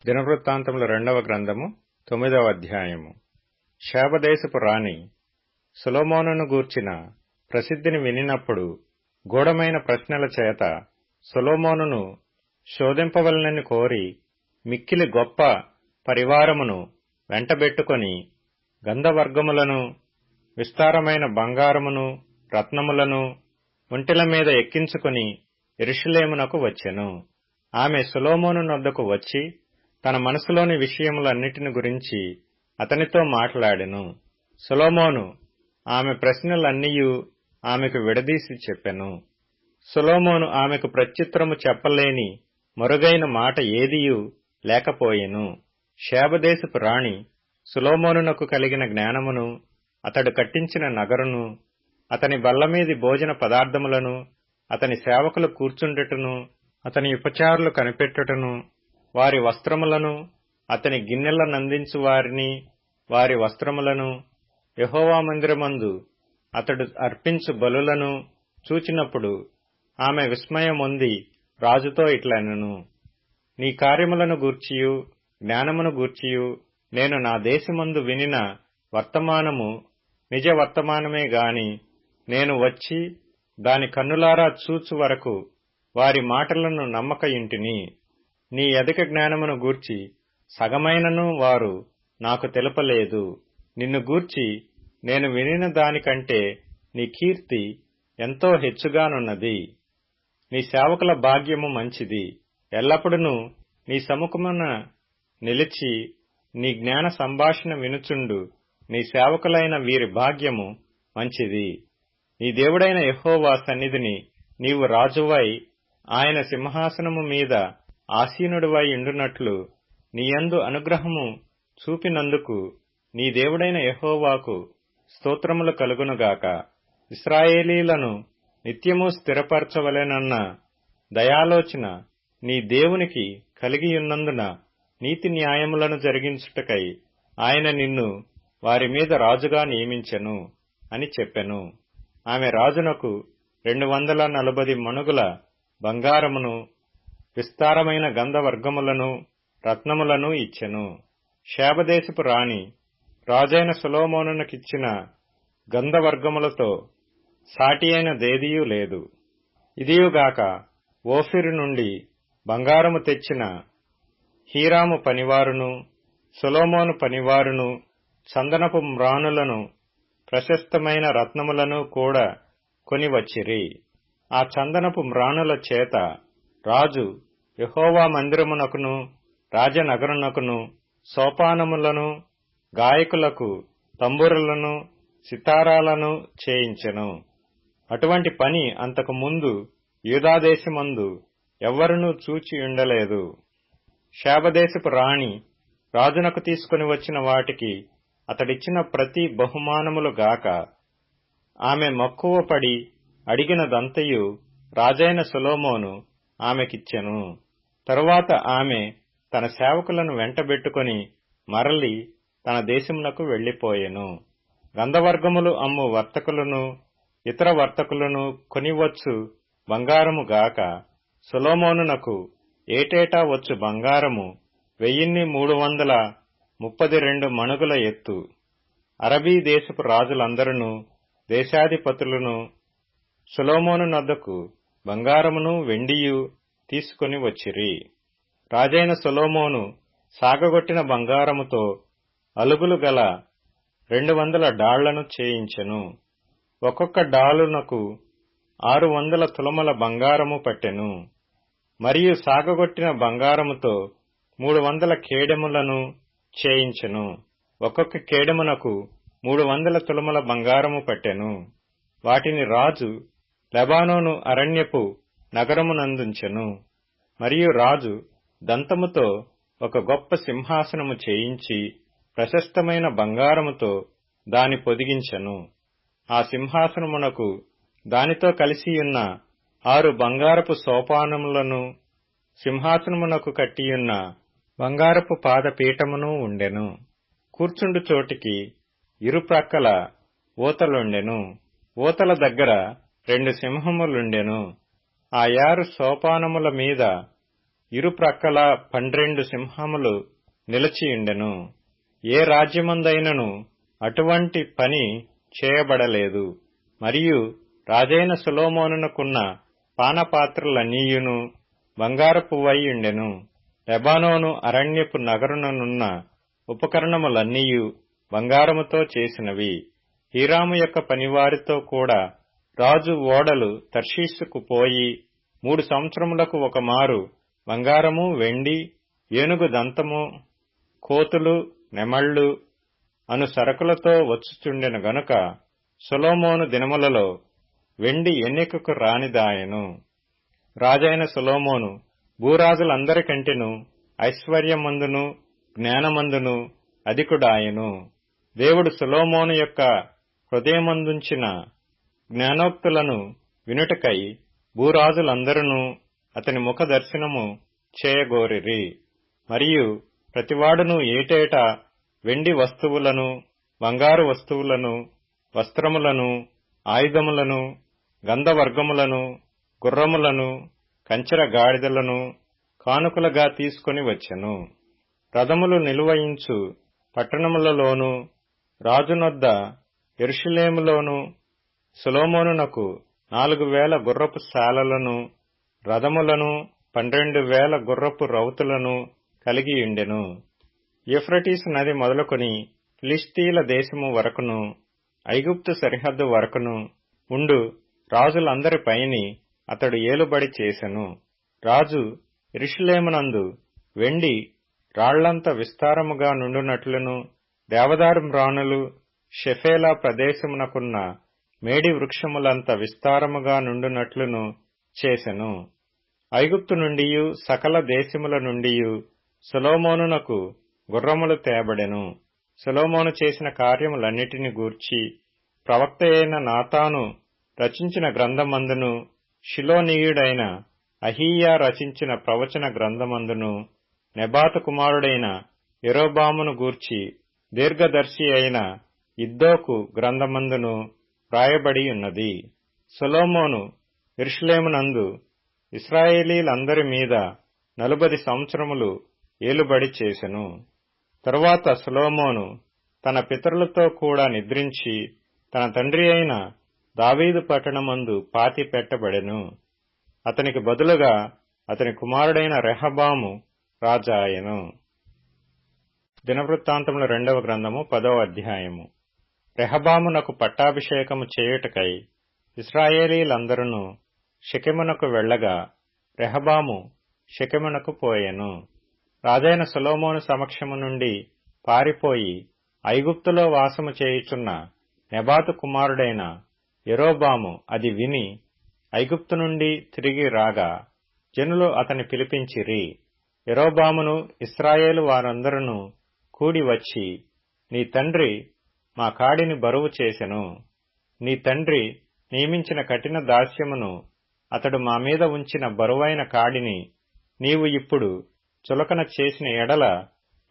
దినవృత్తాంతముల 2వ గ్రంథము 9వ అధ్యాయము. శాబదేశపు రాణి సొలొమోనును గూర్చిన ప్రసిద్ధిని వినినప్పుడు గూఢమైన ప్రశ్నల చేత సొలొమోనును శోధింపవలనని కోరి మిక్కిలి గొప్ప పరివారమును వెంటబెట్టుకొని గంధవర్గములను విస్తారమైన బంగారమును రత్నములను ఒంటెల మీద ఎక్కించుకొని యెరూషలేమునకు వచ్చెను. ఆమె సొలొమోను నొద్దకు వచ్చి తన మనసులోని విషయములన్నిటిని గురించి అతనితో మాట్లాడెను. సొలొమోను ఆమె ప్రశ్నలన్నీయు ఆమెకు విడదీసి చెప్పెను. సొలొమోను ఆమెకు ప్రత్యుత్తరము చెప్పలేని మరుగైన మాట ఏదియూ లేకపోయెను. శాబదేశపు రాణి సొలొమోనునకు కలిగిన జ్ఞానమును, అతడు కట్టించిన నగరును, అతని బల్లమీది భోజన పదార్థములను, అతని సేవకులు కూర్చుండుటను, అతని ఉపచారులు కనిపెట్టుటను, వారి వస్త్రములను, అతని గిన్నెలనందించు వారిని వారి వస్త్రములను, యెహోవా మందిరమందు అతడు అర్పించు బలులను చూచినప్పుడు ఆమె విస్మయమొంది రాజుతో ఇట్లనెను: నీ కార్యములను గూర్చియు జ్ఞానమును గూర్చియు నేను నా దేశమందు వినిన వర్తమానము నిజ వర్తమానమే గాని, నేను వచ్చి దాని కన్నులారా చూచు వరకు వారి మాటలను నమ్మకయుంటిని. నీ అధిక జ్ఞానమును గూర్చి సగమైనను వారు నాకు తెలుపలేదు. నిన్ను గూర్చి నేను వినిన దానికంటే నీ కీర్తి ఎంతో హెచ్చుగానున్నది. నీ సేవకుల భాగ్యము మంచిది. ఎల్లప్పుడూ నీ సముఖమున నిలిచి నీ జ్ఞాన సంభాషణ వినుచుండు నీ సేవకులైన వీరి భాగ్యము మంచిది. నీ దేవుడైన యెహోవా సన్నిధిని నీవు రాజువై ఆయన సింహాసనము మీద ఆసీనుడివై ఉండునట్లు నీయందు అనుగ్రహము చూపినందుకు నీ దేవుడైన యెహోవాకు స్తోత్రములు కలుగునుగాక. ఇశ్రాయేలీలను నిత్యము స్థిరపరచవలెనన్న దయాలోచన నీ దేవునికి కలిగియున్నందున నీతి న్యాయములను జరిగించుటకై ఆయన నిన్ను వారి మీద రాజుగా నియమించెను అని చెప్పెను. ఆమె రాజునకు 240 మణుగుల బంగారమును, విస్తారమైన గంధవర్గములను రత్నములను ఇచ్చెను. శాబదేశపు రాణి రాజైన సొలొమోనునకిచ్చిన గంధవర్గములతో సాటి అయిన దేదియూ లేదు. ఇదియుగాక ఓఫిరు నుండి బంగారము తెచ్చిన హీరాము పనివారును, సొలొమోను పనివారును చందనపు మ్రానులను, ప్రశస్తమైన రత్నములను కూడా కొనివచ్చిరి. ఆ చందనపు మ్రానుల చేత రాజు యెహోవా మందిరమునకును రాజనగరునకును సోపానములను, గాయకులకు తంబురులను, సితారాలను చేయించెను. అటువంటి పని అంతకు ముందు యూదాదేశమందు ఎవ్వరునూ చూచి ఉండలేదు. శాబదేశపు రాణి రాజునకు తీసుకుని వచ్చిన వాటికి అతడిచ్చిన ప్రతి బహుమానములు గాక ఆమె మక్కువపడి అడిగినదంతయు రాజైన సొలొమోను ఆమెకిచ్చెను. తరువాత ఆమె తన సేవకులను వెంటబెట్టుకొని మరలి తన దేశమునకు వెళ్లిపోయెను. గంధవర్గములు అమ్ము వర్తకులను, ఇతర వర్తకులను కొనివచ్చు బంగారము గాక సొలొమోనునకు ఏటేటా వచ్చు బంగారము 1332 మణుగుల ఎత్తు. అరబీ దేశపు రాజులందరూ దేశాధిపతులను సొలొమోను నొద్దకు బంగారమును వెండియు తీసుకుని వచ్చిరి. రాజైన సొలొమోను సాగగొట్టిన బంగారముతో అలుగులు గల 200 డాళ్లను చేయించెను. ఒక్కొక్క డాలునకు 600 తులముల బంగారము పట్టెను. మరియు సాగగొట్టిన బంగారముతో 300 కేడెములను చేయించెను. ఒక్కొక్క కేడెమునకు 300 తులముల బంగారము పట్టెను. వాటిని రాజు లెబానోను అరణ్యపు నగరమునందుంచెను. మరియు రాజు దంతముతో ఒక గొప్ప సింహాసనము చేయించి ప్రశస్తమైన బంగారముతో దాని పొదిగించెను. ఆ సింహాసనమునకు దానితో కలిసియున్న 6 బంగారపు సోపానములను, సింహాసనమునకు కట్టియున్న బంగారపు పాదపీఠమును ఉండెను. కూర్చుండు చోటికి ఇరుప్రక్కల ఊతలుండెను. ఊతల దగ్గర 2 సింహములుండెను. ఆ 6 సోపానముల మీద ఇరుప్రక్కల 12 సింహములు నిలిచియుండెను. ఏ రాజ్యమందైనను అటువంటి పని చేయబడలేదు. మరియు రాజైన సొలొమోనునకున్న పానపాత్రలన్నీయును బంగారపువైయుండెను. లెబానోను అరణ్యపు నగరుననున్న ఉపకరణములన్నీయు బంగారముతో చేసినవి. హీరాము యొక్క పనివారితో కూడా రాజు ఓడలు తర్షీసుకు పోయి 3 సంవత్సరములకు ఒకమారు బంగారము, వెండి, ఏనుగు దంతము, కోతులు, నెమళ్లు అను సరకులతో వచ్చుచుండెను గనుక సొలొమోను దినములలో వెండి ఎన్నికకు రానిదాయెను. రాజైన సొలొమోను భూరాజులందరికంటెను ఐశ్వర్యమందును జ్ఞానమందును అధికుడాయెను. దేవుడు సొలొమోను యొక్క హృదయమందుంచిన జ్ఞానోక్తులను వినుటకై భూరాజులందరూ అతని ముఖ దర్శనము చేయగోరిరి. మరియు ప్రతివాడును ఏటేటా వెండి వస్తువులను, బంగారు వస్తువులను, వస్త్రములను, ఆయుధములను, గంధవర్గములను, గుర్రములను, కంచెర గాడిదలను కానుకలుగా తీసుకొని వచ్చెను. రథములు నిలువయించు పట్టణములలోను రాజునొద్ద యెరూషలేములోను సొలొమోనునకు 4,000 గుర్రపు శాలలను, రథములను, 12,000 గుర్రపు రౌతులను కలిగియుండెను. యూఫ్రటీసు నది మొదలుకొని ఫిలిష్తీయుల దేశము వరకును, ఐగుప్తు సరిహద్దు వరకును ఉండు రాజులందరిపైని అతడు ఏలుబడి చేసెను. రాజు యెరూషలేమునందు వెండి రాళ్లంత విస్తారముగా నుండునట్లును, దేవదారు మ్రానులు షెఫేలా ప్రదేశమునకున్న మేడి వృక్షములంత విస్తారముగా నుండునట్లును చేసెను. ఐగుప్తు నుండియు సకల దేశముల నుండియు సొలొమోనునకు గుర్రములు తేబడెను. సొలొమోను చేసిన కార్యములన్నిటిని గూర్చి ప్రవక్తయైన నాతాను రచించిన గ్రంథమందును, షిలోనీయుడైన అహీయా రచించిన ప్రవచన గ్రంథమందును, నెబాతు కుమారుడైన యెరోబామును గూర్చి దీర్ఘదర్శి అయిన ఇద్దోకు గ్రంథమందును వ్రాయబడి ఉన్నది. సొలొమోను యెరూషలేమునందు ఇశ్రాయేలీలందరి మీద 40 సంవత్సరములు ఏలుబడి చేసెను. తరువాత సొలొమోను తన పితరులతో కూడా నిద్రించి తన తండ్రి అయిన దావీదు పట్టణమందు పాతి పెట్టబడెను. అతనికి బదులుగా అతని కుమారుడైన రెహబాము రాజాయెను. దినవృత్తాంతముల 2వ గ్రంథము 10వ అధ్యాయము. రెహబామునకు పట్టాభిషేకము చేయుటకై ఇశ్రాయేలీలందరూ షెకెమునకు వెళ్లగా రెహబాము షెకెమునకు పోయెను. రాజైన సొలొమోను సమక్షము నుండి పారిపోయి ఐగుప్తులో వాసము చేయుచున్న నెబాతు కుమారుడైన యెరోబాము అది విని ఐగుప్తు నుండి తిరిగి రాగా జనులు అతని పిలిపించిరి. యెరోబామును ఇశ్రాయేలు వారందరూ కూడి వచ్చి, నీ తండ్రి మా కాడిని బరువు చేసెను. నీ తండ్రి నియమించిన కఠిన దాస్యమును అతడు మా మీద ఉంచిన బరువైన కాడిని నీవు ఇప్పుడు చులకన చేసిన ఎడల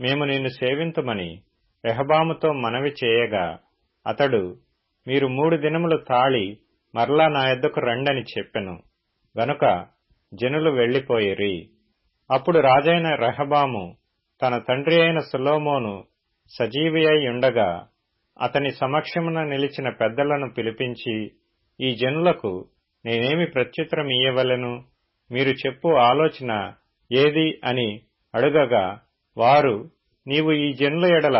మేము నిన్ను సేవింతుమని రెహబాముతో మనవి చేయగా అతడు, మీరు 3 దినములు తాళి మరలా నా యొద్దకు రండని చెప్పెను. గనుక జనులు వెళ్లిపోయిరి. అప్పుడు రాజైన రెహబాము తన తండ్రి అయిన సొలొమోను సజీవి అయి ఉండగా అతని సమక్షమున నిలిచిన పెద్దలను పిలిపించి, ఈ జనులకు నేనేమి ప్రత్యుత్తరమియ్యవలెను? మీరు చెప్పు ఆలోచన ఏది అని అడుగగా వారు, నీవు ఈ జనుల ఎడల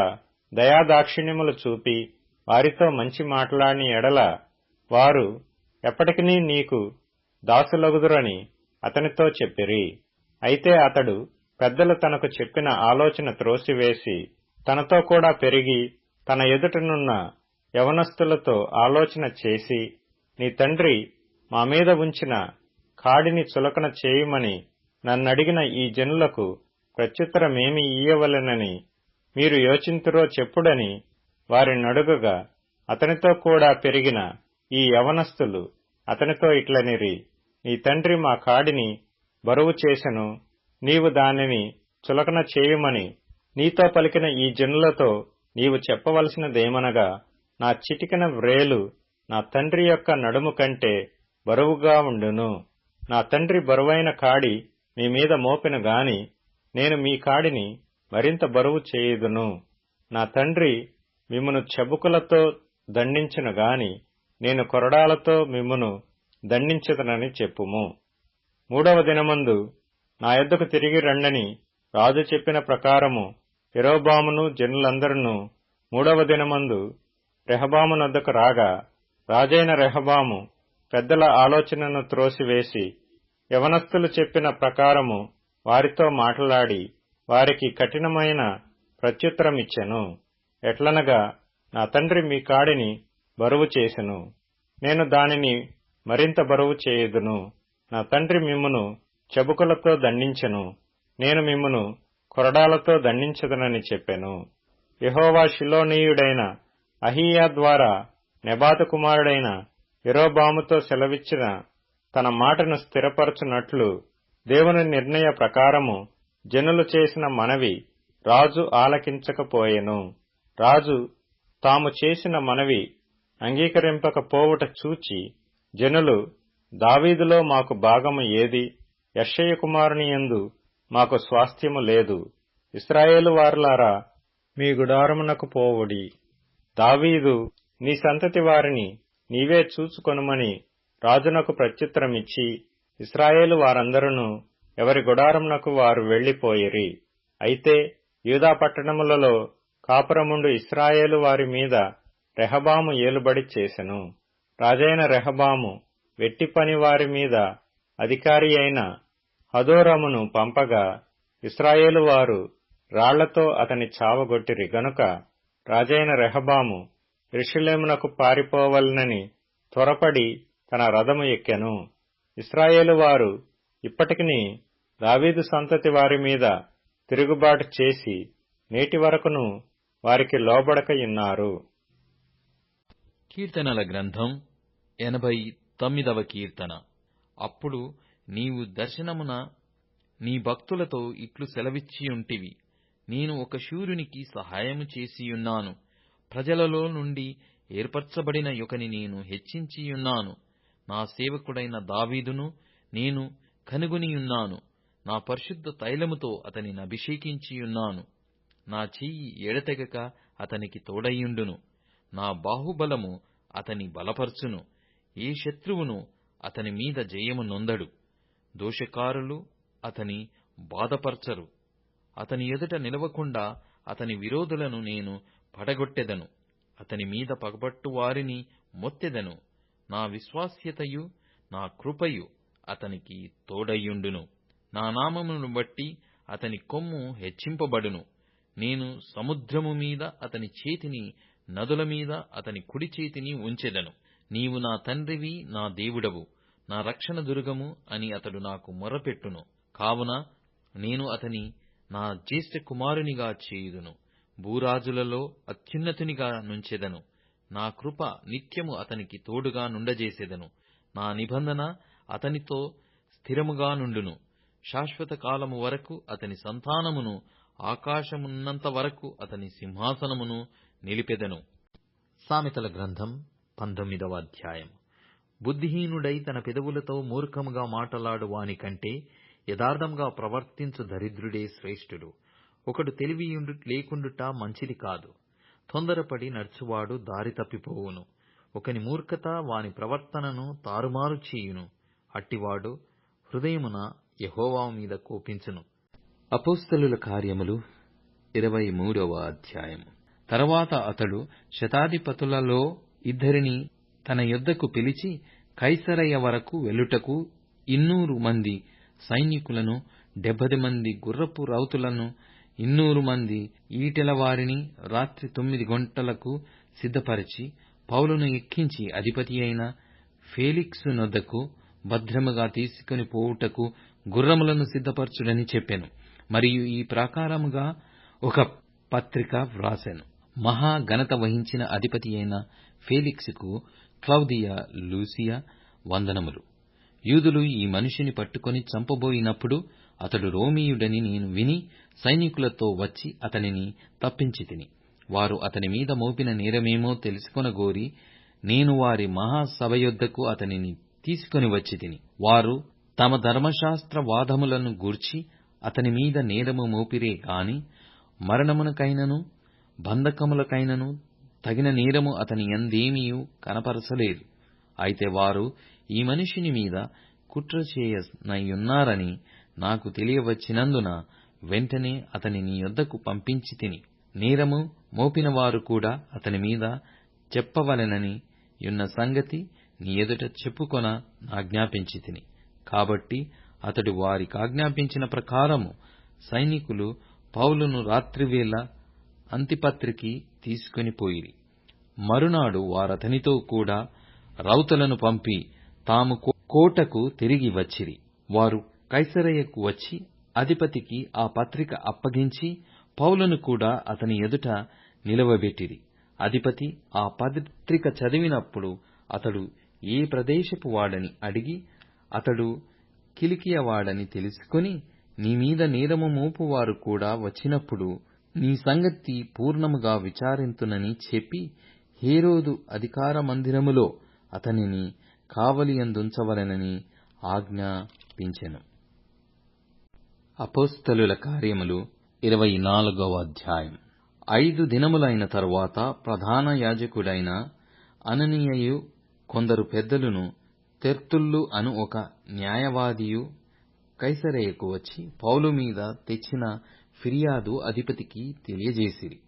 దయాదాక్షిణ్యములు చూపి వారితో మంచి మాట్లాడిన ఎడల వారు ఎప్పటికినీ నీకు దాసులగుదురని అతనితో చెప్పిరి. అయితే అతడు పెద్దలు తనకు చెప్పిన ఆలోచన త్రోసివేసి తనతో కూడా పెరిగి తన ఎదుటనున్న యవనస్తులతో ఆలోచన చేసి, నీ తండ్రి మా మీద ఉంచిన కాడిని చులకన చేయుమని నన్నడిగిన ఈ జనులకు ప్రత్యుత్తరమేమి ఇయ్యవలెనని మీరు యోచింతురో చెప్పుడని వారినడుగగా అతనితో కూడా పెరిగిన ఈ యవనస్తులు అతనితో ఇట్లనిరి, నీ తండ్రి మా కాడిని బరువు చేసెను, నీవు దానిని చులకన చేయుమని నీతో పలికిన ఈ జనులతో నీవు చెప్పవలసినదేమనగా, నా చిటికెన వ్రేలు నా తండ్రి యొక్క నడుము కంటే బరువుగా ఉండును. నా తండ్రి బరువైన కాడి మీ మీద మోపిన గాని నేను మీ కాడిని మరింత బరువు చేయుదును. నా తండ్రి మిమ్మును చెబుకులతో దండించిన గాని నేను కొరడాలతో మిమ్మును దండించదనని చెప్పుము. 3వ దినమందు నా యొద్దకు తిరిగి రండని రాజు చెప్పిన ప్రకారము యరొబామును జనులందరూ 3వ దినమందు రెహబామునొద్దకు రాగా, రాజైన రెహబాము పెద్దల ఆలోచనను త్రోసివేసి యవనస్తులు చెప్పిన ప్రకారము వారితో మాట్లాడి వారికి కఠినమైన ప్రత్యుత్తరమిచ్చెను. ఎట్లనగా, నా తండ్రి మీ కాడిని బరువు చేసెను, నేను దానిని మరింత బరువు చేయుదును. నా తండ్రి మిమ్మును చెబుకులతో దండించెను, నేను మిమ్మును కొరడాలతో దండించదనని చెప్పెను. యెహోవా షిలోనీయుడైన అహీయా ద్వారా నెబాతు కుమారుడైన యరొబాముతో సెలవిచ్చిన తన మాటను స్థిరపరచునట్లు దేవుని నిర్ణయ ప్రకారము జనులు చేసిన మనవి రాజు ఆలకించకపోయెను. రాజు తాము చేసిన మనవి అంగీకరింపకపోవుట చూచి జనులు, దావీదులో మాకు భాగము ఏది? యెష్షయి కుమారుని యందు మాకు స్వాస్థ్యము లేదు. ఇశ్రాయేలు వారులారా, మీ గుడారమునకు పోవుడి. దావీదు నీ సంతతి వారిని నీవే చూచుకొనుమని రాజునకు ప్రత్యుత్తరమిచ్చి ఇశ్రాయేలు వారందరూ ఎవరి గుడారమునకు వారు వెళ్లిపోయిరి. అయితే యూదా పట్టణములలో కాపురముండు ఇశ్రాయేలు వారి మీద రెహబాము ఏలుబడి చేసెను. రాజైన రెహబాము వెట్టి పని వారి మీద అధికారి అయిన హదోరమును పంపగా ఇశ్రాయేలు వారు రాళ్లతో అతని చావగొట్టిరి గనుక రాజైన రెహబాము యెరూషలేమునకు పారిపోవలనని త్వరపడి తన రథము ఎక్కెను. ఇశ్రాయేలు వారు ఇప్పటికిని దావీదు సంతతి వారి మీద తిరుగుబాటు చేసి నేటి వరకును వారికి లోబడకయున్నారు. కీర్తనల గ్రంథం 89వ కీర్తన. అప్పుడు నీవు దర్శనమున నీ భక్తులతో ఇట్లు సెలవిచ్చియుంటివి, నేను ఒక శూరునికి సహాయము చేసియున్నాను, ప్రజలలో నుండి ఏర్పరచబడిన యొకని నేను హెచ్చించియున్నాను. నా సేవకుడైన దావీదును నేను కనుగొనియున్నాను, నా పరిశుద్ధ తైలముతో అతనిని అభిషేకించియున్నాను. నా చెయ్యి ఎడతెగక అతనికి తోడయ్యుండును, నా బాహుబలము అతని బలపర్చును. ఏ శత్రువును అతని మీద జయము నొందడు. దోషకారులు అతని బాధపర్చరు. అతని ఎదుట నిలవకుండా అతని విరోధులను నేను పడగొట్టెదను. అతని మీద పగబట్టు వారిని మొత్తెదను. నా విశ్వాస్యతయు నా కృపయు అతనికి తోడయ్యుండును. నా నామమును బట్టి అతని కొమ్ము హెచ్చింపబడును. నేను సముద్రము మీద అతని చేతిని, నదుల మీద అతని కుడి చేతిని ఉంచెదను. నీవు నా తండ్రివి, నా దేవుడవు, నా రక్షణ దుర్గము అని అతడు నాకు మొర్రపెట్టును. కావున నేను అతని నా జ్యేష్ఠ కుమారునిగా చేయుదును, భూరాజులలో అత్యున్నతునిగా నుంచెదను. నా కృప నిత్యము అతనికి తోడుగా నుండజేసెదను. నా నిబంధన అతనితో స్థిరముగా నుండును. శాశ్వత కాలము వరకు అతని సంతానమును, ఆకాశమున్నంత వరకు అతని సింహాసనమును నిలిపెదను. సామెతల గ్రంథం 19వ అధ్యాయం. బుద్ధిహీనుడై తన పెదవులతో మూర్ఖముగా మాటలాడు వాని కంటే యథార్థంగా ప్రవర్తించు దరిద్రుడే శ్రేష్ఠుడు. ఒకడు తెలివి లేకుండుట మంచిది కాదు. తొందరపడి నడుచువాడు దారి తప్పిపోవును. ఒకని మూర్ఖత వాని ప్రవర్తనను తారుమారు చేయును. అట్టివాడు హృదయమున యెహోవా మీద కోపించును. అపోస్తలుల కార్యములు 23వ అధ్యాయము. తరువాత అతడు శతాధిపతులలో 2 తన యొద్దకు పిలిచి, కైసరయ వరకు వెళ్ళుటకు 200 మంది సైనికులను, 70 మంది గుర్రపు రౌతులను, 200 మంది ఈటెల వారిని రాత్రి 9 గంటలకు సిద్ధపరచి పౌలును ఎక్కించి అధిపతి అయిన ఫేలిక్సు నొద్దకు భద్రముగా తీసుకుని పోవుటకు గుర్రములను సిద్ధపరచుడని చెప్పెను. మరియు ఈ ప్రకారముగా ఒక పత్రిక వ్రాసెను. మహా ఘనత వహించిన అధిపతి అయిన ఫేలిక్సుకు క్లౌదియా లూసియా వందనములు. యూదులు ఈ మనిషిని పట్టుకొని చంపబోయినప్పుడు అతడు రోమీయుడని నేను విని సైనికులతో వచ్చి అతనిని తప్పించితిని. వారు అతని మీద మోపిన నేరమేమో తెలుసుకొనగోరి నేను వారి మహాసభ యొద్దకు అతనిని తీసుకొని వచ్చితిని. వారు తమ ధర్మశాస్త్ర వాదములను గూర్చి అతని మీద నేరము మోపిరే గాని మరణమునకైనను బంధకములకైనను తగిన నేరము అతని యందేమియూ కనపరచలేదు. అయితే వారు ఈ మనిషిని మీద కుట్ర చేయనయ్యున్నారని నాకు తెలియవచ్చినందున వెంటనే అతని నీ యొద్దకు పంపించితిని. నేరము మోపినవారు కూడా అతని మీద చెప్పవలెనని యున్న సంగతి నీ ఎదుట చెప్పుకొన నాజ్ఞాపించితిని. కాబట్టి అతడు వారికాజ్ఞాపించిన ప్రకారము సైనికులు పౌలును రాత్రివేళ అంతిపత్రికి తీసుకొని పోయిరి. మరునాడు వారతనితో కూడా రౌతులను పంపి తాము కోటకు తిరిగి వచ్చిరి. వారు కైసరయకు వచ్చి అధిపతికి ఆ పత్రిక అప్పగించి పౌలును కూడా అతని ఎదుట నిలవబెట్టిరి. అధిపతి ఆ పత్రిక చదివినప్పుడు అతడు ఏ ప్రదేశపు వాడని అడిగి, అతడు కిలికియ వాడని తెలుసుకొని, నీ మీద నేరము మోపువారు కూడా వచ్చినప్పుడు నీ సంగతి పూర్ణముగా విచారింతునని చెప్పి హేరోదు అధికార మందిరములో అతనిని కావలియందుంచవలెనని ఆజ్ఞాపించెను. అపోస్తలుల కార్యములు 24వ అధ్యాయం. 5 దినములైన తరువాత ప్రధాన యాజకుడైన అననీయయు కొందరు పెద్దలును తెర్తుల్లు అను ఒక న్యాయవాదియు కైసరయకు వచ్చి పౌలు మీద తెచ్చిన ఫిర్యాదు అధిపతికి తెలియజేసిరి.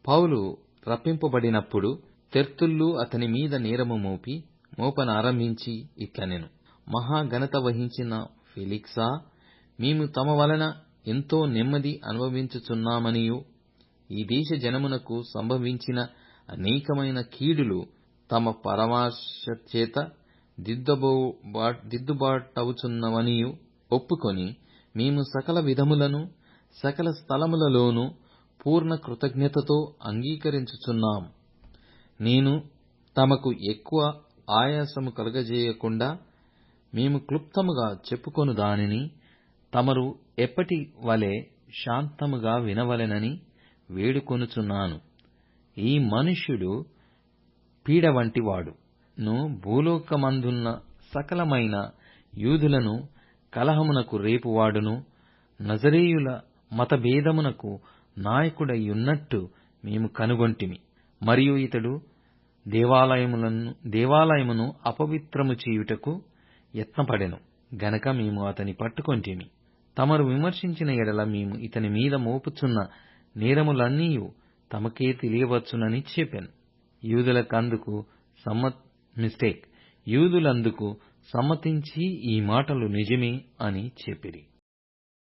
పౌలు రప్పింపబడినప్పుడు తెర్తుల్లు అతని మీద నేరము మోపనారంభించి ఇట్లనెను: మహాఘనత వహించిన ఫెలిక్సా, మేము తమ వలన ఎంతో నెమ్మది అనుభవించుచున్నామనియు ఈ దేశ జనమునకు సంభవించిన అనేకమైన కీడులు తమ పరామర్శచేత దిద్దుబాటవుచున్నవనియు ఒప్పుకొని మేము సకల విధములను సకల స్థలములలోనూ పూర్ణ కృతజ్ఞతతో అంగీకరించుచున్నాము. నేను తమకు ఎక్కువ ఆయాసము కలుగజేయకుండా మేము క్లుప్తముగా చెప్పుకొను దానిని తమరు ఎప్పటి వలె శాంతముగా వినవలెనని వేడుకొనుచున్నాను. ఈ మనుష్యుడు పీడ వంటివాడును, భూలోకమందున్న సకలమైన యూదులను కలహమునకు రేపువాడును, నజరేయుల మతభేదమునకు నాయకుడయ్యున్నట్టు మేము కనుగొంటిమి. మరియు ఇతడు దేవాలయమును అపవిత్రము చేయుటకు యత్నపడెను గనక మేము అతని పట్టుకొంటిమి. తమరు విమర్శించిన ఎడల మేము ఇతని మీద మోపుచున్న నేరములన్నీయు తమకే తెలియవచ్చునని చెప్పెను. యూదులందుకు సమ్మతించి ఈ మాటలు నిజమే అని చెప్పిరి.